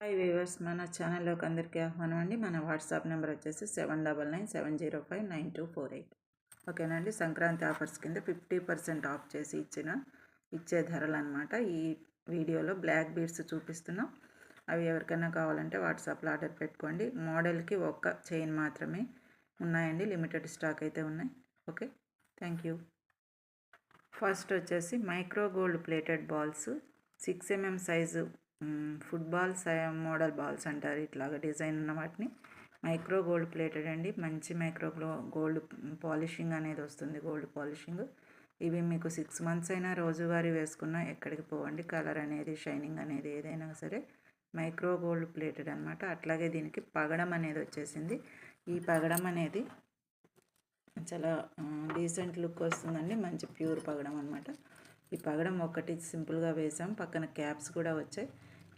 Hi weavers, మన ఛానల్లోకి అందరికీ ఆహ్వానం అండి. మన వాట్సాప్ నెంబర్ వచ్చేసి 7997059248. ఓకేనండి. సంక్రాంతి ఆఫర్స్ కింద 50% ఆఫ్ చేసి ఇచ్చే ధరలు అనమాట. ఈ వీడియోలో బ్లాక్ బీడ్స్ చూపిస్తున్నాం. అవి ఎవరికైనా కావాలంటే వాట్సాప్లో ఆర్డర్ పెట్టుకోండి. మోడల్కి ఒక్క చైన్ మాత్రమే ఉన్నాయండి, లిమిటెడ్ స్టాక్ అయితే ఉన్నాయి. Okay, thank you. ఫస్ట్ వచ్చేసి micro gold plated balls 6 mm size football model balls అంటారు. ఇట్లాగా డిజైన్ ఉన్న వాటిని మైక్రో గోల్డ్ ప్లేటెడ్ అండి. మంచి మైక్రో గోల్డ్ పాలిషింగ్ అనేది వస్తుంది, గోల్డ్ పాలిషింగ్. ఇవి మీకు 6 months అయినా రోజువారీ వేసుకున్నా ఎక్కడికి పోవండి. కలర్ అనేది, షైనింగ్ అనేది ఏదైనా సరే మైక్రో గోల్డ్ ప్లేటెడ్ అనమాట. అట్లాగే దీనికి పగడం అనేది వచ్చేసింది. ఈ పగడం అనేది చాలా డీసెంట్ లుక్ వస్తుందండి. మంచి ప్యూర్ పగడం అనమాట. ఈ పగడం ఒకటి సింపుల్గా వేసాం, పక్కన క్యాప్స్ కూడా వచ్చాయి.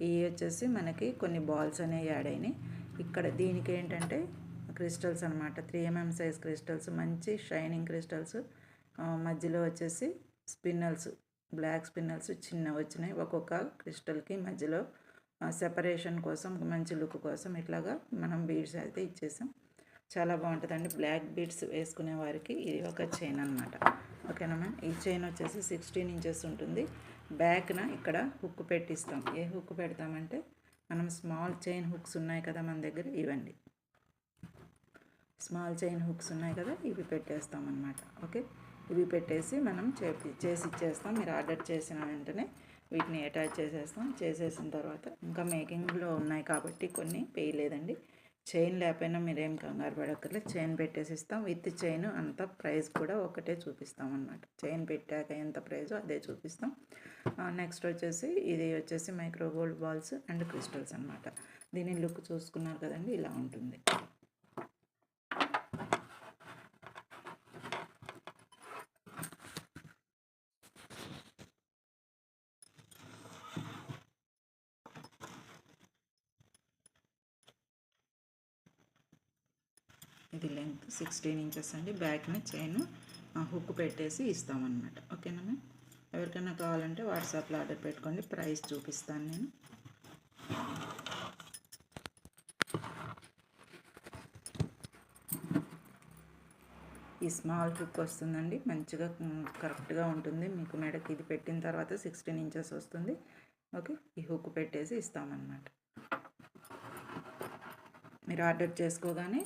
ఇవి వచ్చేసి మనకి కొన్ని బాల్స్ అనేవి యాడ్ అయినాయి. ఇక్కడ దీనికి ఏంటంటే క్రిస్టల్స్ అనమాట, 3 mm సైజ్ క్రిస్టల్స్, మంచి షైనింగ్ క్రిస్టల్స్. మధ్యలో వచ్చేసి స్పిన్నల్స్, బ్లాక్ స్పిన్నల్స్ చిన్న వచ్చినాయి. ఒక్కొక్క క్రిస్టల్కి మధ్యలో సెపరేషన్ కోసం, మంచి లుక్ కోసం ఇట్లాగా మనం బీడ్స్ అయితే ఇచ్చేసాం. చాలా బాగుంటుందండి. బ్లాక్ బీడ్స్ వేసుకునే వారికి ఇది ఒక చైన్ అనమాట. ఓకేనా మ్యామ్. ఈ చైన్ వచ్చేసి 16 inches ఉంటుంది. బ్యాక్న ఇక్కడ హుక్ పెట్టిస్తాం. ఏ హుక్ పెడతామంటే మనం స్మాల్ చైన్ హుక్స్ ఉన్నాయి కదా మన దగ్గర, ఇవ్వండి స్మాల్ చైన్ హుక్స్ ఉన్నాయి కదా, ఇవి పెట్టేస్తాం అన్నమాట. ఓకే, ఇవి పెట్టేసి మనం చేసి ఇచ్చేస్తాం. మీరు ఆర్డర్ చేసిన వెంటనే వీటిని అటాచ్ చేసేసిన తర్వాత ఇంకా మేకింగ్లో ఉన్నాయి కాబట్టి కొన్ని వేయలేదండి. చైన్ లేకపోయినా మీరేం కంగారు పడక్కర్లేదు, చైన్ పెట్టేసి ఇస్తాం. విత్ చైన్ అంత ప్రైస్ కూడా ఒకటే చూపిస్తాం అన్నమాట. చైన్ పెట్టాక ఎంత ప్రైజో అదే చూపిస్తాం. నెక్స్ట్ వచ్చేసి ఇది వచ్చేసి micro gold balls and crystals అనమాట. దీని లుక్ చూసుకున్నారు కదండి, ఇలా ఉంటుంది. ఇది లెంగ్త్ 16 inches అండి. బ్యాక్ని చైన్ హుక్ పెట్టేసి ఇస్తామన్నమాట. ఓకేనా మ్యామ్. ఎవరికైనా కావాలంటే వాట్సాప్లో ఆర్డర్ పెట్టుకోండి. ప్రైస్ చూపిస్తాను నేను. ఈ స్మాల్ హుక్ వస్తుందండి, మంచిగా కరెక్ట్గా ఉంటుంది. మీకు మెడకి ఇది పెట్టిన తర్వాత 16 inches వస్తుంది. ఓకే, ఈ హుక్ పెట్టేసి ఇస్తామన్నమాట. మీరు ఆర్డర్ చేసుకోగానే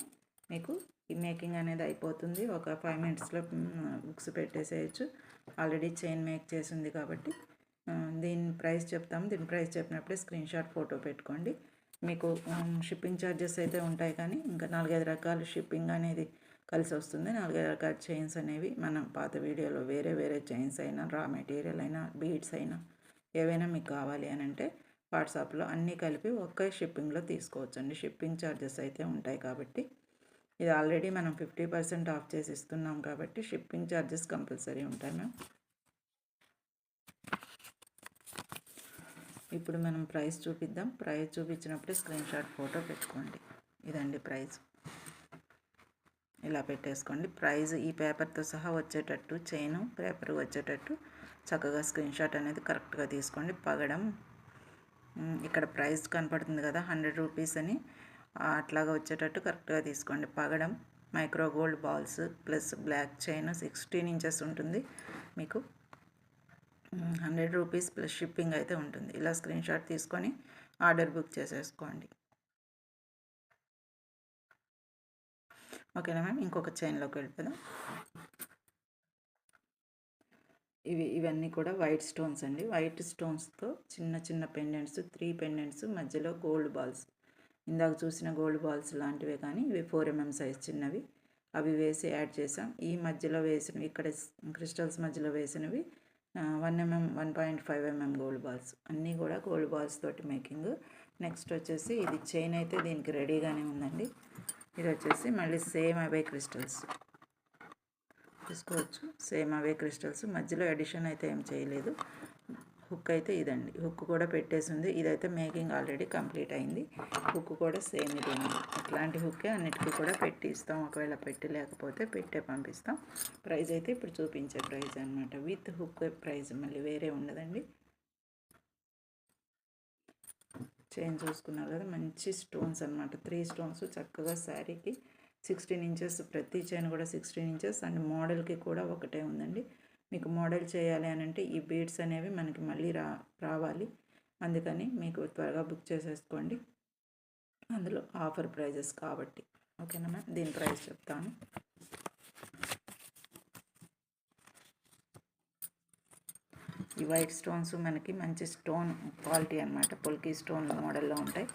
మీకు ఈ మేకింగ్ అనేది అయిపోతుంది. ఒక 5 minutesలో బుక్స్ పెట్టేసేయచ్చు. ఆల్రెడీ చైన్ మేక్ చేసింది కాబట్టి దీని ప్రైస్ చెప్తాము. దీని ప్రైస్ చెప్పినప్పుడే స్క్రీన్షాట్ ఫోటో పెట్టుకోండి. మీకు షిప్పింగ్ ఛార్జెస్ అయితే ఉంటాయి, కానీ ఇంకా 4-5 రకాల షిప్పింగ్ అనేది కలిసి వస్తుంది. 4-5 రకాల చైన్స్ అనేవి మనం పాత వీడియోలో వేరే చైన్స్ అయినా, రా మెటీరియల్ అయినా, బీడ్స్ అయినా ఏవైనా మీకు కావాలి అని అంటే వాట్సాప్లో అన్నీ కలిపి ఒకే షిప్పింగ్లో తీసుకోవచ్చండి. షిప్పింగ్ ఛార్జెస్ అయితే ఉంటాయి కాబట్టి ఇది ఆల్రెడీ మనం 50% ఆఫ్ చేసి ఇస్తున్నాం కాబట్టి షిప్పింగ్ ఛార్జెస్ కంపల్సరీ ఉంటాయి మ్యామ్. ఇప్పుడు మనం ప్రైస్ చూపిద్దాం. ప్రైస్ చూపించినప్పుడే స్క్రీన్షాట్ ఫోటో పెట్టుకోండి. ఇదండి ప్రైస్, ఇలా పెట్టేసుకోండి. ప్రైస్ ఈ పేపర్తో సహా వచ్చేటట్టు, చైన్ పేపర్ వచ్చేటట్టు చక్కగా స్క్రీన్షాట్ అనేది కరెక్ట్గా తీసుకోండి. పగడం ఇక్కడ ప్రైస్ కనపడుతుంది కదా, 100 rupees అని, అట్లాగా వచ్చేటట్టు కరెక్ట్గా తీసుకోండి. పగడం micro gold balls plus black chain 16 inches ఉంటుంది. మీకు 100 rupees ప్లస్ షిప్పింగ్ అయితే ఉంటుంది. ఇలా స్క్రీన్షాట్ తీసుకొని ఆర్డర్ బుక్ చేసేసుకోండి. ఓకేనా మ్యామ్. ఇంకొక చైన్లోకి వెళ్ళిపోదాం. ఇవన్నీ కూడా వైట్ స్టోన్స్ అండి. వైట్ స్టోన్స్తో చిన్న పెండెంట్స్, 3 pendants, మధ్యలో గోల్డ్ బాల్స్. ఇందాక చూసిన గోల్డ్ బాల్స్ లాంటివే, కానీ ఇవి 4 mm సైజ్ చిన్నవి. అవి వేసి యాడ్ చేసాం. ఈ మధ్యలో వేసినవి, ఇక్కడ క్రిస్టల్స్ మధ్యలో వేసినవి 1 mm 1.5 mm గోల్డ్ బాల్స్. అన్నీ కూడా గోల్డ్ బాల్స్ తోటి మేకింగ్. నెక్స్ట్ వచ్చేసి ఇది చైన్ అయితే దీనికి రెడీగానే ఉందండి. ఇది వచ్చేసి మళ్ళీ సేమ్ అవే క్రిస్టల్స్ తీసుకోవచ్చు. సేమ్ అవే క్రిస్టల్స్, మధ్యలో ఎడిషన్ అయితే ఏం చేయలేదు. హుక్ అయితే ఇదండి, హుక్ కూడా పెట్టేసింది. ఇదైతే మేకింగ్ ఆల్రెడీ కంప్లీట్ అయింది. హుక్ కూడా సేమ్ ఇది, ఇట్లాంటి హుక్కే అన్నిటికీ కూడా పెట్టి ఇస్తాం. ఒకవేళ పెట్టి లేకపోతే పెట్టే పంపిస్తాం. ప్రైస్ అయితే ఇప్పుడు చూపించే ప్రైస్ అనమాట. విత్ హుక్ ప్రైస్ మళ్ళీ వేరే ఉండదండి. చైన్ చూసుకున్నారు కదా, మంచి స్టోన్స్ అనమాట. 3 స్టోన్స్ చక్కగా శారీకి 16 ఇంచెస్, ప్రతి చైన్ కూడా 16 ఇంచెస్. అండ్ మోడల్కి కూడా ఒకటే ఉందండి. మీకు మోడల్ చేయాలి అని అంటే ఈ బీడ్స్ అనేవి మనకి మళ్ళీ రావాలి. అందుకని మీకు త్వరగా బుక్ చేసేసుకోండి. అందులో ఆఫర్ ప్రైజెస్ కాబట్టి. ఓకేనా మ్యామ్, దీని ప్రైస్ చెప్తాను. ఈ వైట్ స్టోన్స్ మనకి మంచి స్టోన్ క్వాలిటీ అనమాట. పొల్కి స్టోన్ మోడల్లో ఉంటాయి.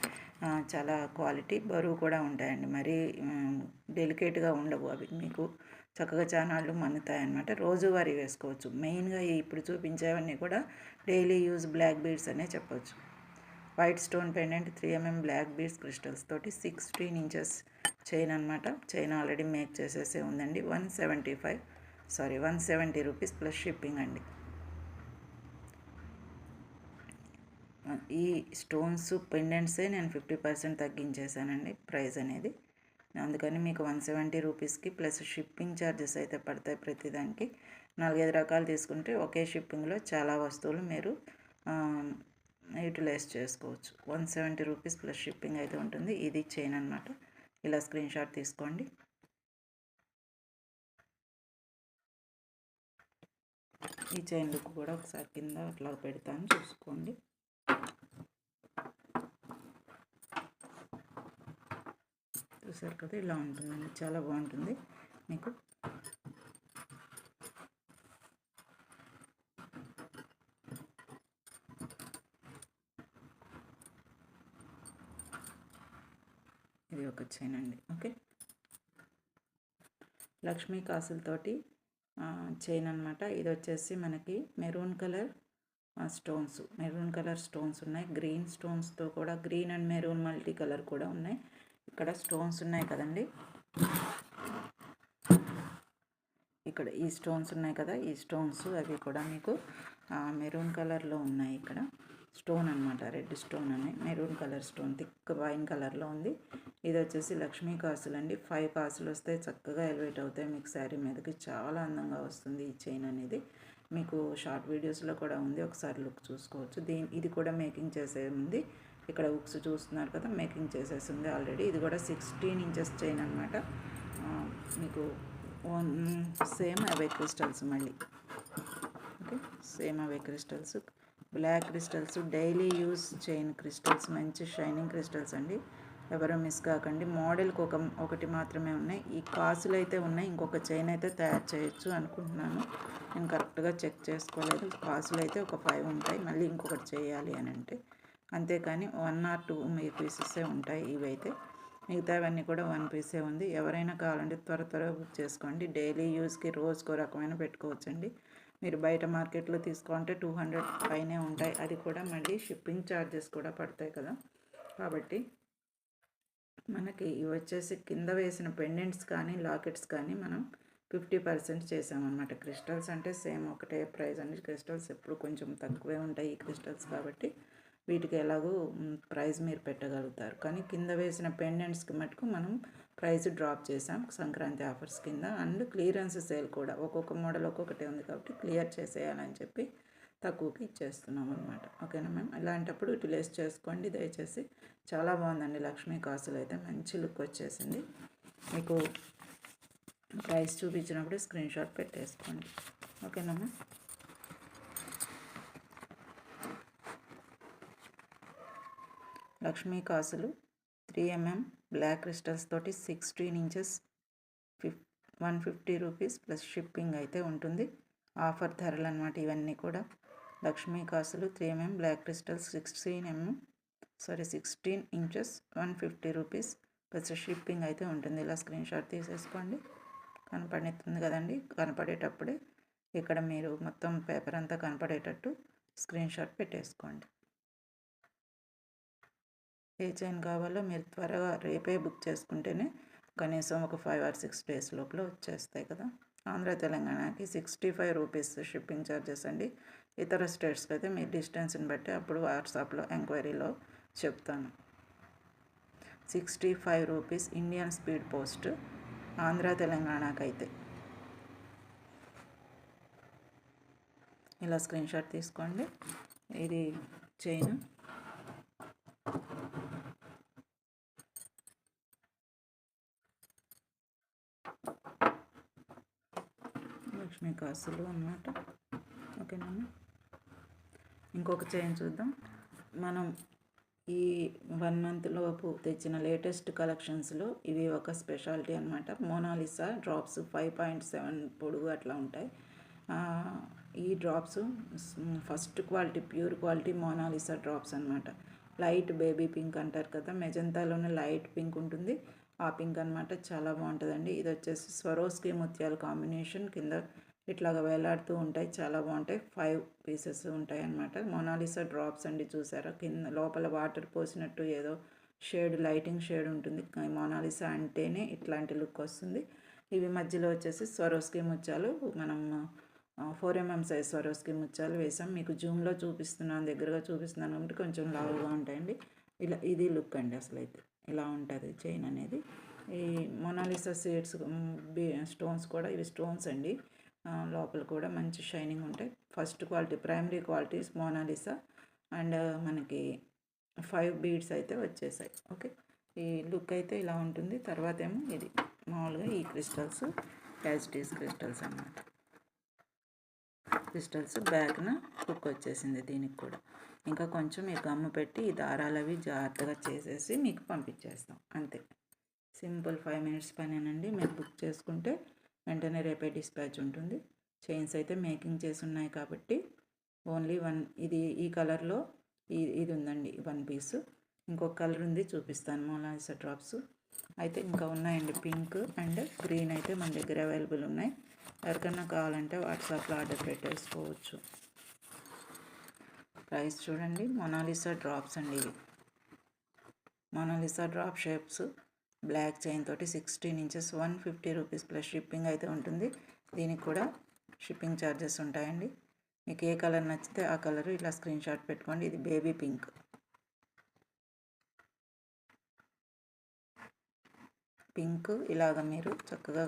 చాలా క్వాలిటీ, బరువు కూడా ఉంటాయండి. మరీ డెలికేట్గా ఉండవు అవి. మీకు చక్కగా చానాళ్ళు మన్నుతాయి అన్నమాట. రోజువారీ వేసుకోవచ్చు. మెయిన్గా ఇప్పుడు చూపించేవన్నీ కూడా డైలీ యూజ్ బ్లాక్ బీడ్స్ అనే చెప్పవచ్చు. White stone pendant 3mm black beads crystals తోటి 16 ఇంచెస్ చైన్ అనమాట. చైన్ ఆల్రెడీ మేక్ చేసేసే ఉందండి. 170 రూపీస్ ప్లస్ షిప్పింగ్ అండి. ఈ స్టోన్స్ పెండెంట్సే నేను 50% తగ్గించేసానండి ప్రైస్ అనేది. అందుకని మీకు 170 రూపీస్కి ప్లస్ షిప్పింగ్ ఛార్జెస్ అయితే పడతాయి ప్రతిదానికి. 4-5 రకాలు తీసుకుంటే ఒకే షిప్పింగ్లో చాలా వస్తువులు మీరు యూటిలైజ్ చేసుకోవచ్చు. 170 రూపీస్ ప్లస్ షిప్పింగ్ అయితే ఉంటుంది. ఇది చైన్ అనమాట. ఇలా స్క్రీన్ షాట్ తీసుకోండి. ఈ చైన్ లుక్ కూడా ఒకసారి కింద అట్లా పెడతాను, చూసుకోండి. చూసారు కదా, ఇలా ఉంటుందండి. చాలా బాగుంటుంది మీకు. ఇది ఒక చైన్ అండి. ఓకే, లక్ష్మీ కాసులతోటి చైన్ అనమాట. ఇది వచ్చేసి మనకి మెరూన్ కలర్ స్టోన్స్ ఉన్నాయి. గ్రీన్ స్టోన్స్తో కూడా, green and maroon multi colour కూడా ఉన్నాయి. ఇక్కడ స్టోన్స్ ఉన్నాయి కదండి, ఇక్కడ ఈ స్టోన్స్ ఉన్నాయి కదా, ఈ స్టోన్స్ అవి కూడా మీకు మెరూన్ కలర్లో ఉన్నాయి. ఇక్కడ స్టోన్ అనమాట, రెడ్ స్టోన్ అని, maroon colour stone thick wine కలర్లో ఉంది. ఇది వచ్చేసి లక్ష్మీ కాసులు అండి. 5 కాసులు వస్తే చక్కగా ఎలివేట్ అవుతాయి మీకు శారీ మీదకి. చాలా అందంగా వస్తుంది ఈ చైన్ అనేది. మీకు షార్ట్ వీడియోస్లో కూడా ఉంది, ఒకసారి లుక్ చూసుకోవచ్చు. ఇది కూడా మేకింగ్ చేసే ఉంది. ఇక్కడ ఉక్స్ చూస్తున్నారు కదా, మేకింగ్ చేసేసింది ఆల్రెడీ. ఇది కూడా 16 ఇంచెస్ చైన్ అనమాట. మీకు సేమ్ అవే క్రిస్టల్స్ మళ్ళీ. ఓకే, సేమ్ అవే crystals, black crystals, daily use chain crystals, మంచి షైనింగ్ క్రిస్టల్స్ అండి. ఎవరో మిస్ కాకండి. మోడల్కి ఒకటి మాత్రమే ఉన్నాయి. ఈ కాసులు అయితే ఉన్నాయి. ఇంకొక చైన్ అయితే తయారు చేయొచ్చు అనుకుంటున్నాను. నేను కరెక్ట్గా చెక్ చేసుకోలేదు. కాసులు అయితే ఒక 5 ఉంటాయి. మళ్ళీ ఇంకొకటి చేయాలి అని అంటే, అంతేకాని 1 or 2 పీసెసే ఉంటాయి ఇవైతే. మిగతావన్నీ కూడా 1 పీసే ఉంది. ఎవరైనా కావాలంటే త్వరగా బుక్ చేసుకోండి. డైలీ యూస్కి రోజుకో రకమైన పెట్టుకోవచ్చండి. మీరు బయట మార్కెట్లో తీసుకుంటే 200 పైనే ఉంటాయి. అది కూడా మళ్ళీ షిప్పింగ్ ఛార్జెస్ కూడా పడతాయి కదా. కాబట్టి మనకి ఇవి వచ్చేసి కింద వేసిన పెండెంట్స్ కానీ లాకెట్స్ కానీ మనం 50% చేసామన్నమాట. క్రిస్టల్స్ అంటే సేమ్ ఒకటే ప్రైస్ అండి. క్రిస్టల్స్ ఎప్పుడు కొంచెం తక్కువే ఉంటాయి ఈ క్రిస్టల్స్ కాబట్టి వీటికి ఎలాగో ప్రైస్ మీరు పెట్టగలుగుతారు. కానీ కింద వేసిన పెండెంట్స్కి మటుకు మనం ప్రైస్ డ్రాప్ చేసాం సంక్రాంతి ఆఫర్స్ కింద. అండ్ క్లియరెన్స్ సేల్ కూడా, ఒక్కొక్క మోడల్ ఒక్కొక్కటే ఉంది కాబట్టి క్లియర్ చేసేయాలని చెప్పి తక్కువకి ఇచ్చేస్తున్నాం అనమాట. ఓకేనా మ్యామ్, ఇలాంటప్పుడు యూటిలైజ్ చేసుకోండి దయచేసి. చాలా బాగుందండి లక్ష్మీ కాసులు అయితే, మంచి లుక్ వచ్చేసింది. మీకు ప్రైస్ చూపించినప్పుడు స్క్రీన్ షాట్ పెట్టేసుకోండి. ఓకేనా మ్యామ్. లక్ష్మీ కాసులు 3mm బ్లాక్ క్రిస్టల్స్ తోటి 16 ఇంచెస్ 150 రూపీస్ ప్లస్ షిప్పింగ్ అయితే ఉంటుంది. ఆఫర్ ధరలు అనమాట ఇవన్నీ కూడా. లక్ష్మీ కాసులు 3mm black crystals 16 inches 150 rupees plus shipping అయితే ఉంటుంది. ఇలా స్క్రీన్ షాట్ తీసేసుకోండి. కనపడుతుంది కదండి, కనపడేటప్పుడే ఇక్కడ మీరు మొత్తం పేపర్ అంతా కనపడేటట్టు స్క్రీన్ షాట్ పెట్టేసుకోండి. ఏ చైన్ కావాలో మీరు త్వరగా రేపే బుక్ చేసుకుంటేనే కనీసం ఒక 5 or 6 days లోపల వచ్చేస్తాయి కదా. ఆంధ్ర తెలంగాణకి 65 రూపీస్ షిప్పింగ్ ఛార్జెస్ అండి. ఇతర స్టేట్స్కి అయితే మీ డిస్టెన్స్ని బట్టి అప్పుడు వాట్సాప్లో ఎంక్వైరీలో చెప్తాను. 65 rupees Indian speed post Andhra తెలంగాణకి అయితే. ఇలా స్క్రీన్ షాట్ తీసుకోండి. ఇది చైన్ లక్ష్మీ కాసులు అన్నమాట. ఓకేనా. ఇంకొక చైన్ చూద్దాం. మనం ఈ 1 మంత్ లోపు తెచ్చిన లేటెస్ట్ కలెక్షన్స్లో ఇవి ఒక స్పెషాలిటీ అనమాట. మోనాలిసా డ్రాప్స్ 5.7 పొడుగు అట్లా ఉంటాయి. ఈ drops first quality pure quality Mona Lisa drops అనమాట. లైట్ బేబీ పింక్ అంటారు కదా, మెజంతాలోనే లైట్ పింక్ ఉంటుంది, ఆ పింక్ అనమాట. చాలా బాగుంటుందండి. ఇది వచ్చేసి స్వరోస్కి ముత్యాల కాంబినేషన్, కింద ఇట్లాగా వేలాడుతూ ఉంటాయి, చాలా బాగుంటాయి. 5 పీసెస్ ఉంటాయి అన్నమాట. మోనాలిసా డ్రాప్స్ అండి, చూసారా కింద లోపల వాటర్ పోసినట్టు ఏదో షేడ్, లైటింగ్ షేడ్ ఉంటుంది. మోనాలిసా అంటేనే ఇట్లాంటి లుక్ వస్తుంది. ఇవి మధ్యలో వచ్చేసి స్వరోస్కి ముత్యాలు, మనం 4mm సైజ్ స్వరోస్కి ముత్యాలు వేసాం. మీకు జూమ్లో చూపిస్తున్నాను, దగ్గరగా చూపిస్తున్నాను కాబట్టి కొంచెం లావుగా ఉంటాయండి. ఇది లుక్ అండి. అసలు అయితే ఇలా ఉంటుంది చైన్ అనేది. ఈ మోనాలిసా సీడ్స్ స్టోన్స్ కూడా, ఇవి స్టోన్స్ అండి. లోపల కూడా మంచి షైనింగ్ ఉంటాయి. First quality primary qualities Mona Lisa. And మనకి 5 బీడ్స్ అయితే వచ్చేసాయి. ఓకే, ఈ లుక్ అయితే ఇలా ఉంటుంది. తర్వాత ఏమో ఇది మామూలుగా ఈ క్రిస్టల్స్, యాజిటీస్ క్రిస్టల్స్ అన్నమాట. క్రిస్టల్స్ బ్యాక్న హుక్ వచ్చేసింది దీనికి కూడా. ఇంకా కొంచెం మీకు గమ్ము పెట్టి ఈ దారాలు అవి జాగ్రత్తగా చేసేసి మీకు పంపించేస్తాం అంతే. సింపుల్ 5 మినిట్స్ పనేనండి. మీరు బుక్ చేసుకుంటే వెంటనే రేపే డిస్పాచ్ ఉంటుంది. చైన్స్ అయితే మేకింగ్ చేసి ఉన్నాయి కాబట్టి ఓన్లీ 1, ఇది ఈ కలర్లో ఇది ఉందండి 1 పీసు. ఇంకొక కలర్ ఉంది, చూపిస్తాను. మోనాలిసా డ్రాప్స్ అయితే ఇంకా ఉన్నాయండి. పింక్ అండ్ గ్రీన్ అయితే మన దగ్గర అవైలబుల్ ఉన్నాయి. ఎవరికైనా కావాలంటే వాట్సాప్లో ఆర్డర్ పెట్టేసుకోవచ్చు. ప్రైస్ చూడండి. మోనాలిసా డ్రాప్స్ అండి ఇవి. Mona Lisa drop shapes black chain తోటి 16 ఇంచెస్, 150 రూపీస్ ప్లస్ షిప్పింగ్ అయితే ఉంటుంది. దీనికి కూడా షిప్పింగ్ ఛార్జెస్ ఉంటాయండి. మీకు ఏ కలర్ నచ్చితే ఆ కలర్ ఇలా స్క్రీన్ షాట్ పెట్టుకోండి. ఇది బేబీ పింక్. పింక్ ఇలాగ మీరు చక్కగా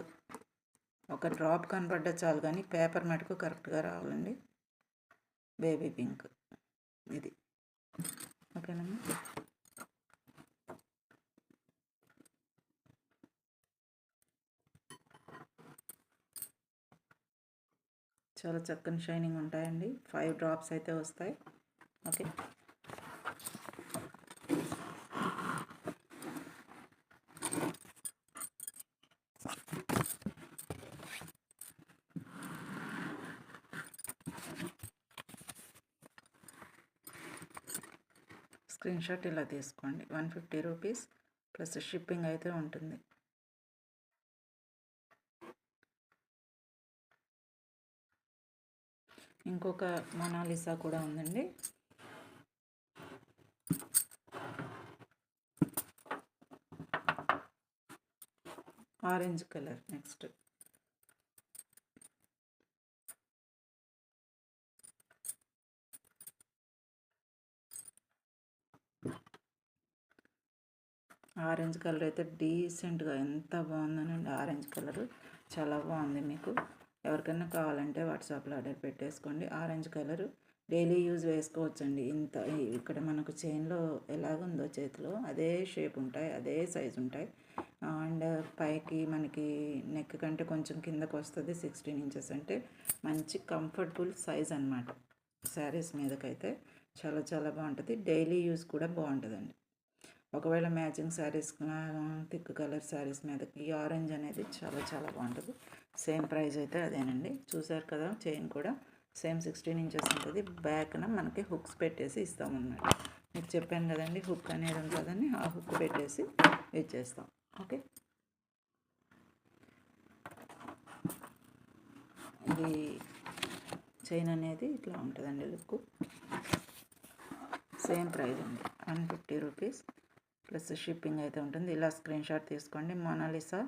ఒక డ్రాప్ కనపడ్డా చాలు, కానీ పేపర్ మటుకు కరెక్ట్గా రావాలండి. బేబీ పింక్ ఇది. ఓకేనమ్మా. చాలా చక్కని షైనింగ్ ఉంటాయండి. 5 డ్రాప్స్ అయితే వస్తాయి. ఓకే, స్క్రీన్ షాట్ ఇలా తీసుకోండి. 150 రూపీస్ ప్లస్ షిప్పింగ్ అయితే ఉంటుంది. ఇంకొక మోనాలిసా కూడా ఉందండి. Orange colour next. Orange colour అయితే డీసెంట్గా ఎంత బాగుందనండి. ఆరెంజ్ కలరు చాలా బాగుంది. మీకు ఎవరికైనా కావాలంటే వాట్సాప్లో ఆర్డర్ పెట్టేసుకోండి. ఆరెంజ్ కలరు డైలీ యూజ్ వేసుకోవచ్చండి. ఇంత ఇక్కడ మనకు చైన్లో ఎలాగుందో చేతిలో అదే షేప్ ఉంటాయి, అదే సైజు ఉంటాయి. అండ్ పైకి మనకి నెక్ కంటే కొంచెం కిందకు వస్తుంది. 16 ఇంచెస్ అంటే మంచి కంఫర్టబుల్ సైజ్ అనమాట. శారీస్ మీదకైతే చాలా చాలా బాగుంటుంది. డైలీ యూజ్ కూడా బాగుంటుందండి. ఒకవేళ matching saris, thick colour saris మీదకి ఈ ఆరెంజ్ అనేది చాలా చాలా బాగుంటుంది. సేమ్ ప్రైస్ అయితే అదేనండి. చూసారు కదా, చైన్ కూడా సేమ్ 16 ఇంచెస్ ఉంటుంది. బ్యాక్న మనకి హుక్స్ పెట్టేసి ఇస్తామన్నమాట. మీకు చెప్పాను కదండి, హుక్ అనేది ఉంటుందని, ఆ హుక్ పెట్టేసి ఇచ్చేస్తాం. ఓకే, ఇది చైన్ అనేది ఇట్లా ఉంటుందండి లుక్. సేమ్ ప్రైస్ అండి, 150 రూపీస్ ప్లస్ షిప్పింగ్ అయితే ఉంటుంది. ఇలా స్క్రీన్ షాట్ తీసుకోండి. మోనాలిసా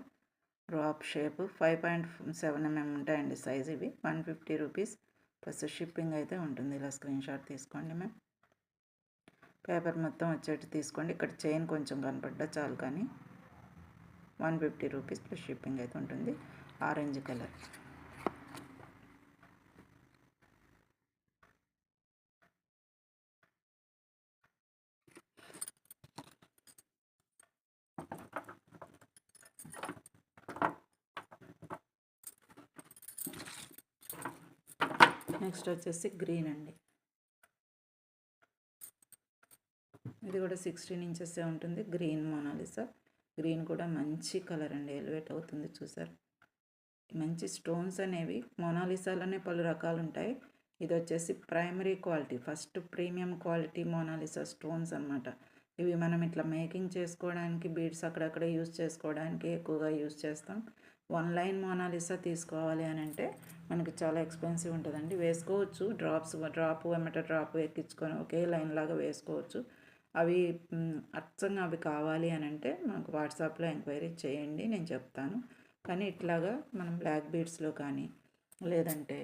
డ్రాప్ షేప్ 5.7mm ఉంటాయండి సైజ్. ఇవి 150 రూపీస్ ప్లస్ షిప్పింగ్ అయితే ఉంటుంది. ఇలా స్క్రీన్ షాట్ తీసుకోండి. మేము పేపర్ మొత్తం వచ్చేట్టు తీసుకోండి. ఇక్కడ చైన్ కొంచెం కనపడ్డా చాలు, కానీ 150 రూపీస్ ప్లస్ షిప్పింగ్ అయితే ఉంటుంది. Orange colour. నెక్స్ట్ వచ్చేసి గ్రీన్ అండి. ఇది కూడా 16 ఇంచెసే ఉంటుంది. Green Mona Lisa. గ్రీన్ కూడా మంచి కలర్ అండి, ఎలివేట్ అవుతుంది చూసారు. మంచి స్టోన్స్ అనేవి మోనాలిసాలోనే పలు రకాలు ఉంటాయి. ఇది వచ్చేసి primary quality, first premium quality Mona Lisa stones అన్నమాట. ఇవి మనం ఇట్లా మేకింగ్ చేసుకోవడానికి, బీడ్స్ అక్కడక్కడ యూజ్ చేసుకోవడానికి ఎక్కువగా యూజ్ చేస్తాం. 1 లైన్ మోనాలిసా తీసుకోవాలి అని అంటే మనకి చాలా ఎక్స్పెన్సివ్ ఉంటుందండి. వేసుకోవచ్చు, డ్రాప్ వెంబట డ్రాప్ ఎక్కించుకొని ఒకే లైన్ లాగా వేసుకోవచ్చు. అవి అచ్చంగా అవి కావాలి అని అంటే మనకు వాట్సాప్లో ఎంక్వైరీ చేయండి, నేను చెప్తాను. కానీ ఇట్లాగా మనం బ్లాక్ బీడ్స్లో కానీ లేదంటే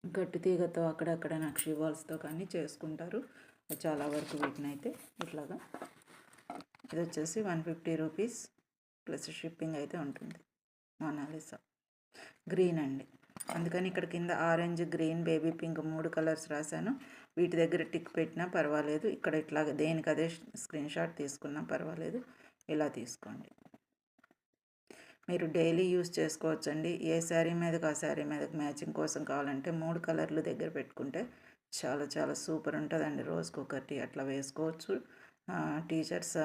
గట్టి తీగతో అక్కడక్కడ నక్షి బాల్స్తో కానీ చేసుకుంటారు చాలా వరకు. వీటినైతే ఇట్లాగా ఇది వచ్చేసి 150 రూపీస్ ప్లస్ షిప్పింగ్ అయితే ఉంటుంది. మోనాలిసా గ్రీన్ అండి, అందుకని ఇక్కడ కింద orange, green, baby pink 3 colours రాశాను. వీటి దగ్గర టిక్ పెట్టినా పర్వాలేదు, ఇక్కడ ఇట్లాగ దేనికి అదే స్క్రీన్ షాట్ తీసుకున్నా పర్వాలేదు. ఇలా తీసుకోండి. మీరు డైలీ యూస్ చేసుకోవచ్చండి. ఏ శారీ మీదకి ఆ శారీ మీదకి మ్యాచింగ్ కోసం కావాలంటే 3 కలర్లు దగ్గర పెట్టుకుంటే చాలా చాలా సూపర్ ఉంటుందండి. రోజుకొకటి అట్లా వేసుకోవచ్చు. టీచర్స్,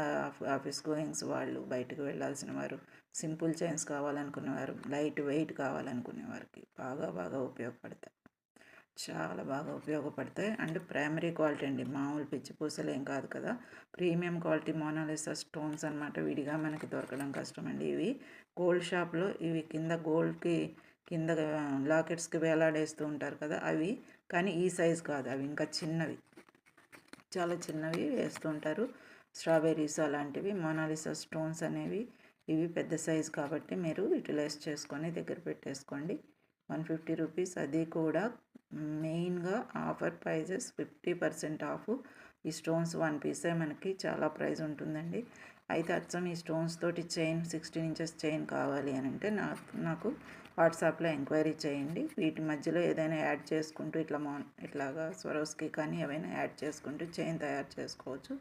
ఆఫీస్ గోయింగ్స్ వాళ్ళు, బయటకు వెళ్ళాల్సిన వారు, సింపుల్ చైన్స్ కావాలనుకునేవారు, లైట్ వెయిట్ కావాలనుకునే వారికి బాగా ఉపయోగపడతాయి. చాలా బాగా ఉపయోగపడతాయి. అండ్ ప్రైమరీ క్వాలిటీ అండి, మామూలు పిచ్చి పూసలు ఏం కాదు కదా. ప్రీమియం క్వాలిటీ మోనాలిసా స్టోన్స్ అనమాట. విడిగా మనకి దొరకడం కష్టం అండి. ఇవి గోల్డ్ షాప్లో ఇవి కింద గోల్డ్కి కింద లాకెట్స్కి వేలాడేస్తూ ఉంటారు కదా అవి, కానీ ఈ సైజ్ కాదు, అవి ఇంకా చిన్నవి, చాలా చిన్నవి వేస్తూ ఉంటారు. స్ట్రాబెర్రీస్ అలాంటివి. మోనాలిసా స్టోన్స్ అనేవి ఇవి పెద్ద సైజు కాబట్టి మీరు యూటిలైజ్ చేసుకొని దగ్గర పెట్టేసుకోండి. 150 రూపీస్, అది కూడా మెయిన్గా ఆఫర్ ప్రైజెస్ 50% ఆఫ్. ఈ స్టోన్స్ 1 పీసే మనకి చాలా ప్రైస్ ఉంటుందండి. అయితే అచ్చం ఈ స్టోన్స్ తోటి చైన్ 16 ఇంచెస్ చైన్ కావాలి అని అంటే నాకు వాట్సాప్లో ఎంక్వైరీ చేయండి. వీటి మధ్యలో ఏదైనా యాడ్ చేసుకుంటూ ఇట్లాగా స్వరోస్కి కానీ ఏవైనా యాడ్ చేసుకుంటూ చైన్ తయారు చేసుకోవచ్చు.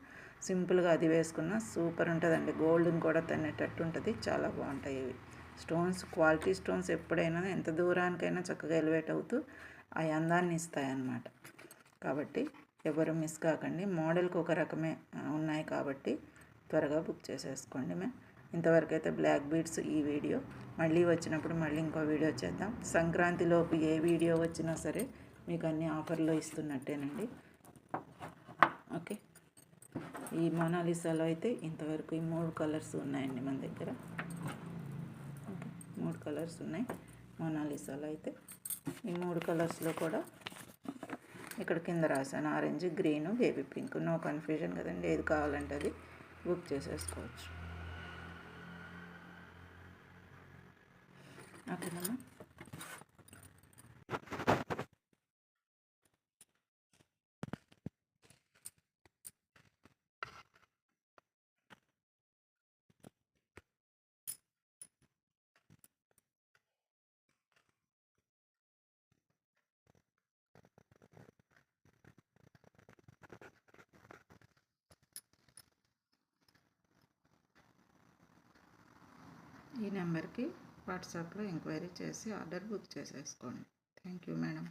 సింపుల్గా అది వేసుకున్న సూపర్ ఉంటుందండి. గోల్డ్ని కూడా తన్నేటట్టు ఉంటుంది. చాలా బాగుంటాయి ఇవి స్టోన్స్. క్వాలిటీ స్టోన్స్ ఎప్పుడైనా ఎంత దూరానికైనా చక్కగా ఎలివేట్ అవుతూ ఆ అందాన్ని ఇస్తాయన్నమాట. కాబట్టి ఎవరు మిస్ కాకండి. మోడల్కి ఒక రకమే ఉన్నాయి కాబట్టి త్వరగా బుక్ చేసేసుకోండి. ఇంతవరకు అయితే బ్లాక్ బీడ్స్ ఈ వీడియో. మళ్ళీ వచ్చినప్పుడు మళ్ళీ ఇంకో వీడియో చేద్దాం. సంక్రాంతిలోపు ఏ వీడియో వచ్చినా సరే మీకు అన్ని ఆఫర్లో ఇస్తున్నట్టేనండి. ఓకే, ఈ మోనాలిసాలో అయితే ఇంతవరకు ఈ 3 కలర్స్ ఉన్నాయండి మన దగ్గర. ఓకే, 3 కలర్స్ ఉన్నాయి మోనాలిసాలో అయితే. ఈ 3 కలర్స్లో కూడా ఇక్కడ కింద రాశాను orange, green, baby pink. No confusion కదండి, ఏది కావాలంటే అది బుక్ చేసేసుకోవచ్చు. ఓకేనమ్మా. ఈ నెంబర్కి వాట్సాప్లో ఎంక్వైరీ చేసి ఆర్డర్ బుక్ చేసేసుకోండి. Thank you madam.